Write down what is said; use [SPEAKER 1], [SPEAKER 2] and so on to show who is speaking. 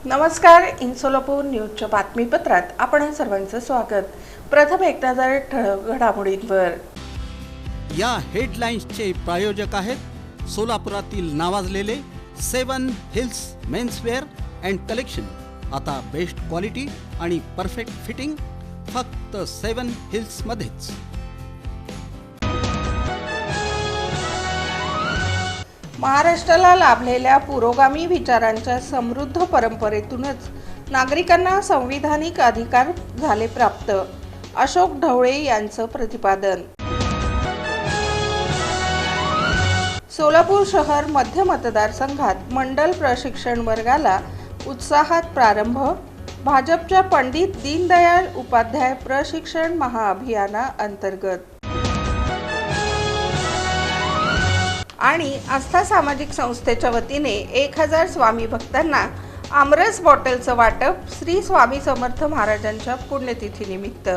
[SPEAKER 1] नमस्कार. इन सोलापूर न्यूजच्या बातमीपत्रात आपण सर्वांचं स्वागत. प्रथम एक नजर ठळक घडामोडींवर.
[SPEAKER 2] या हेडलाईन्सचे प्रायोजक आहेत सोलापुरातील नावाजलेले 7 हिल्स मेन्सवेअर अँड कलेक्शन. आता बेस्ट क्वालिटी आणि परफेक्ट फिटिंग फक्त 7 हिल्स मध्येच.
[SPEAKER 1] महाराष्ट्राला लाभलेल्या पुरोगामी विचारांच्या समृद्ध परंपरेतूनच नागरिकांना संविधानिक अधिकार झाले प्राप्त. अशोक ढवळे यांचं प्रतिपादन. सोलापूर शहर मध्य मतदारसंघात मंडल प्रशिक्षण वर्गाला उत्साहात प्रारंभ. भाजपच्या पंडित दीनदयाळ उपाध्याय प्रशिक्षण महाअभियाना अंतर्गत आणि आस्था सामाजिक संस्थेच्या वतीने 1000 स्वामी भक्तांना आमरस बॉटलचं वाटप श्री स्वामी समर्थ महाराजांच्या पुण्यतिथीनिमित्त.